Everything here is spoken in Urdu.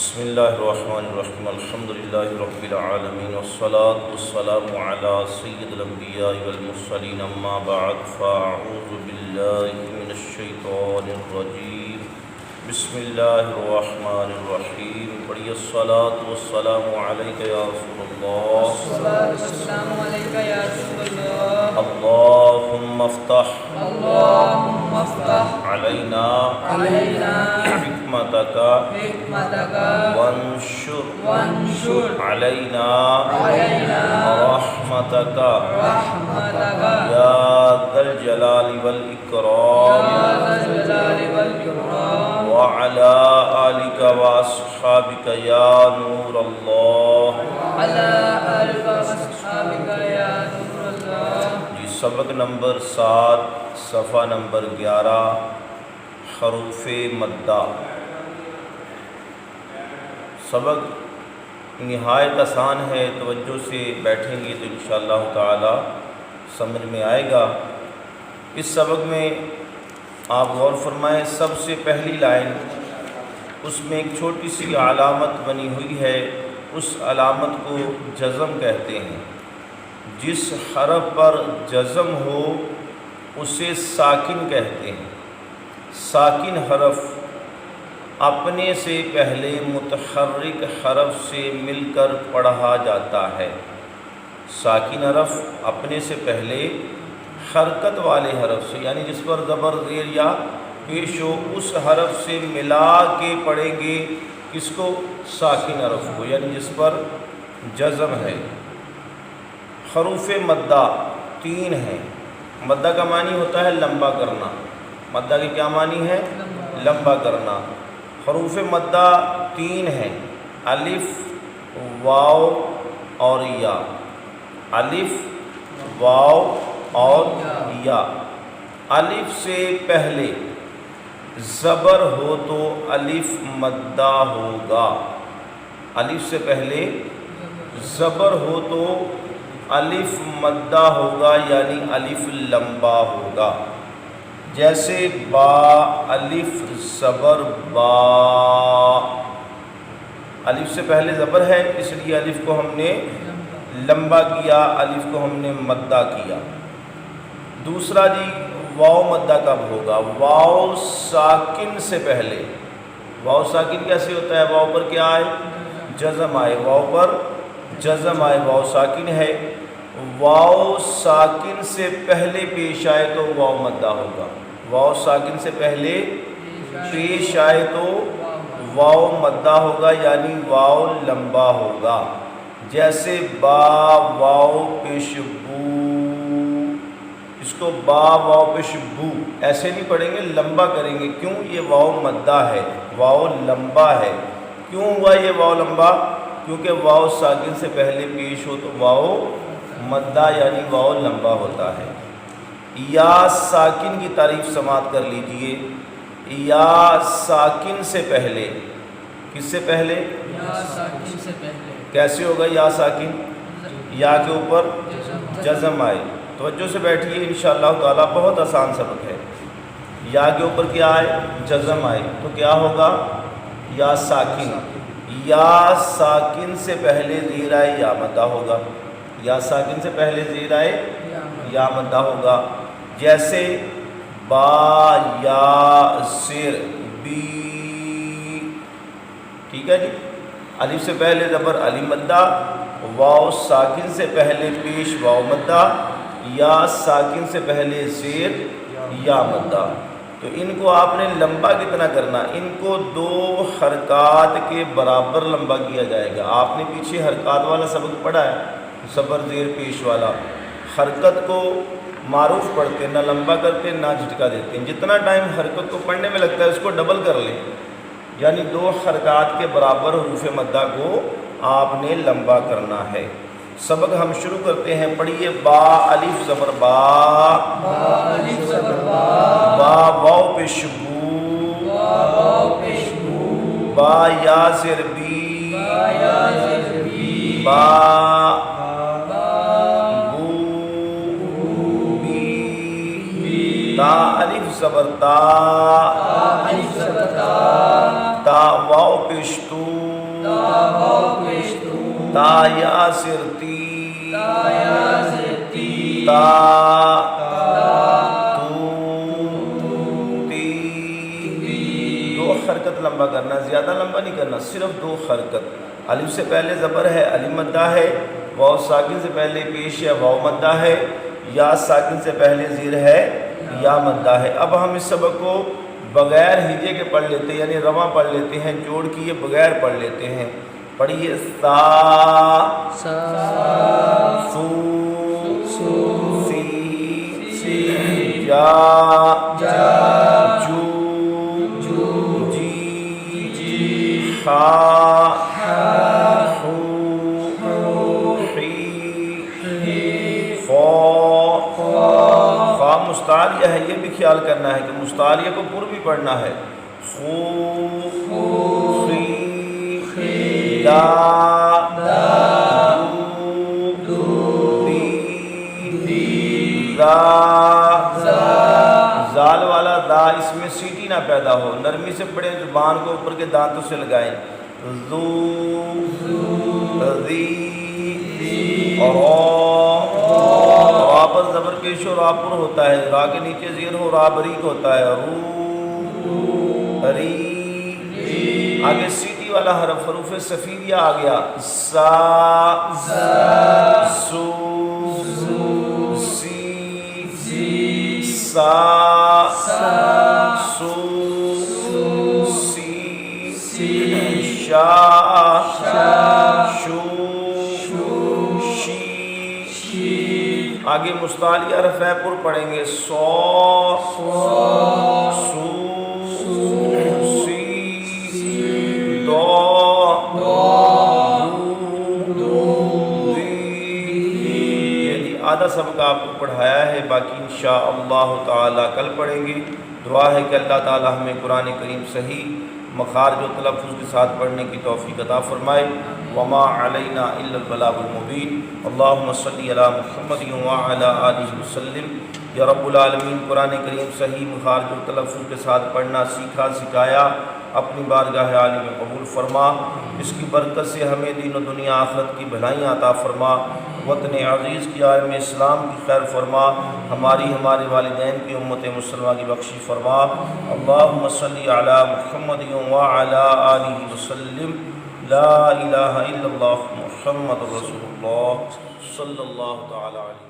بسم اللہ الرحمن الرحیم الحمد للہ رب العالمین والصلاة والسلام علی سید الانبیاء والمرسلین اما بعد فاعوذ باللہ من الشیطان الرجیم بسم اللہ الرحمن الرحیم پڑھیے الصلاة والسلام علیک یا رسول اللہ الصلاة والسلام علیک یا رسول اللہ اللہم افتح اللہم افتح علینا حکمتک وانشر علینا رحمتک یا ذا الجلال والاکرام وعلى آلك وأصحابك يا نور الله جی سبق نمبر 7 صفحہ نمبر 11 حروف مدہ۔ سبق نہایت آسان ہے، توجہ سے بیٹھیں گے تو انشاءاللہ تعالی سمجھ میں آئے گا۔ اس سبق میں آپ غور فرمائیں، سب سے پہلی لائن اس میں ایک چھوٹی سی علامت بنی ہوئی ہے، اس علامت کو جزم کہتے ہیں۔ جس حرف پر جزم ہو اسے ساکن کہتے ہیں۔ ساکن حرف اپنے سے پہلے متحرک حرف سے مل کر پڑھا جاتا ہے۔ ساکن حرف اپنے سے پہلے حرکت والے حرف سے، یعنی جس پر زبر زیر یا پیش ہو، اس حرف سے ملا کے پڑھیں گے کس کو؟ ساکن حرف کو، یعنی جس پر جزم ہے۔ حروف مدہ 3 ہیں۔ مدہ کا معنی ہوتا ہے لمبا کرنا۔ مدہ کے کیا معنی ہے؟ لمبا کرنا۔ حروف مدہ 3 ہیں، الف، واو اور یا۔ الف، واو اور یا۔ الف سے پہلے زبر ہو تو الف مدہ ہوگا۔ الف سے پہلے زبر ہو تو الف مدہ ہوگا، یعنی الف لمبا ہوگا۔ جیسے با، الف زبر با۔ الف سے پہلے زبر ہے، اس لیے الف کو ہم نے لمبا کیا، الف کو ہم نے مدہ کیا۔ دوسرا جی واو مدہ کب ہوگا؟ واو ساکن سے پہلے۔ واو ساکن کیسے ہوتا ہے؟ واو پر کیا آئے؟ جزم آئے۔ واو پر جزم آئے، واو ساکن ہے۔ واو ساکن سے پہلے پیش آئے تو واو مدہ ہوگا۔ واو ساکن سے پہلے پیش آئے تو واو مدہ ہوگا، یعنی واو لمبا ہوگا۔ جیسے با، واو پیش بو، اس کو با واو پیش بو ایسے نہیں پڑھیں گے، لمبا کریں گے۔ کیوں؟ یہ واو مدہ ہے، واو لمبا ہے۔ کیوں ہوا یہ واو لمبا؟ کیونکہ واو ساکن سے پہلے پیش ہو تو واو مدہ، یعنی واو لمبا ہوتا ہے۔ یا ساکن کی تعریف سماعت کر لیجئے۔ یا ساکن سے پہلے، کس سے پہلے؟ یا ساکن سے پہلے۔ کیسے ہوگا یا ساکن؟ یا کے اوپر جزم آئے۔ توجہ سے بیٹھیے، انشاءاللہ تعالی بہت آسان سبق ہے۔ یا کے اوپر کیا آئے؟ جزم آئے تو کیا ہوگا؟ یا ساکن۔ یا ساکن سے پہلے زیر آئے یا مدہ ہوگا۔ یا ساکن سے پہلے زیر آئے یا مدہ ہوگا۔ جیسے با یا زیر بی، ٹھیک ہے جی۔ الف سے پہلے زبر علی مدہ، واو ساکن سے پہلے پیش واو مدہ، یا ساکن سے پہلے زیر یا مدہ۔ تو ان کو آپ نے لمبا کتنا کرنا؟ ان کو 2 حرکات کے برابر لمبا کیا جائے گا۔ آپ نے پیچھے حرکات والا سبق پڑھا ہے، زبر زیر پیش والا۔ حرکت کو معروف پڑھتے، نہ لمبا کرتے نہ جھٹکا دیتے۔ جتنا ٹائم حرکت کو پڑھنے میں لگتا ہے اس کو ڈبل کر لیں، یعنی 2 حرکات کے برابر حروف مدہ کو آپ نے لمبا کرنا ہے۔ سبق ہم شروع کرتے ہیں، پڑھیے۔ با الف زبر با، با الف زبر با، با واو پیش بو، با واو پیش بو، با یا زیر بی، با یا زیر بی، با با بو بی، تا الف زبر تا، تا الف زبر تا، تا واو پیش تو، تا یا سر تی تا تو تی دو حرکت لمبا کرنا، زیادہ لمبا نہیں کرنا، صرف دو حرکت۔ الف سے پہلے زبر ہے الف مدہ ہے، واو ساکن سے پہلے پیش ہے واو مدہ ہے، یا ساکن سے پہلے زیر ہے یا مدہ ہے۔ اب ہم اس سبق کو بغیر ہجے کے پڑھ لیتے ہیں، یعنی رواں پڑھ لیتے ہیں، جوڑ کیے بغیر پڑھ لیتے ہیں۔ پڑھیے سا سو سی جا جو جی خا خو خی خا مستعالیہ ہے، یہ بھی خیال کرنا ہے کہ مستعالیہ کو پر بھی پڑھنا ہے۔ خو خی دا دو دی دا زال والا دا، اس میں سیٹی نہ پیدا ہو، نرمی سے پڑھیں، زبان کو اوپر کے دانتوں سے لگائیں۔ ذو ذی اور را پر زبر پیش ہو را پر ہوتا ہے، را کے نیچے زیر ہو را بریک ہوتا ہے۔ رو ری آگے سیٹی والا حرف حروف صفیریہ آ گیا، سا سو سی سا سو سی شا شو شی آگے مستعلیہ حرف ہے پر پڑھیں گے، سو سو سی دو دی۔ آدھا سبق آپ کو پڑھایا ہے، باقی انشاءاللہ تعالی کل پڑھیں گے۔ دعا ہے کہ اللہ تعالی ہمیں قرآن کریم صحیح مخارج و تلفظ کے ساتھ پڑھنے کی توفیق عطا فرمائے۔ وما علینا الا البلاغ المبین۔ اللہم صلی علی محمد وعلی آلہ وسلم۔ یا رب العالمین، قرآن کریم صحیح مخارج و تلفظ کے ساتھ پڑھنا سیکھا سکھایا، اپنی بارگاہ عالی میں قبول فرما۔ اس کی برکت سے ہمیں دین و دنیا آخرت کی بھلائیاں عطا فرما، وطن عزیز کی عالم اسلام کی خیر فرما، ہماری ہمارے والدین کی امت مسلمہ کی بخشی فرما۔ اللہم صلی علی محمد وعلی آلہ وسلم۔ لا الہ الا اللہ محمد رسول اللہ صلی اللہ تعالی علیہ وسلم۔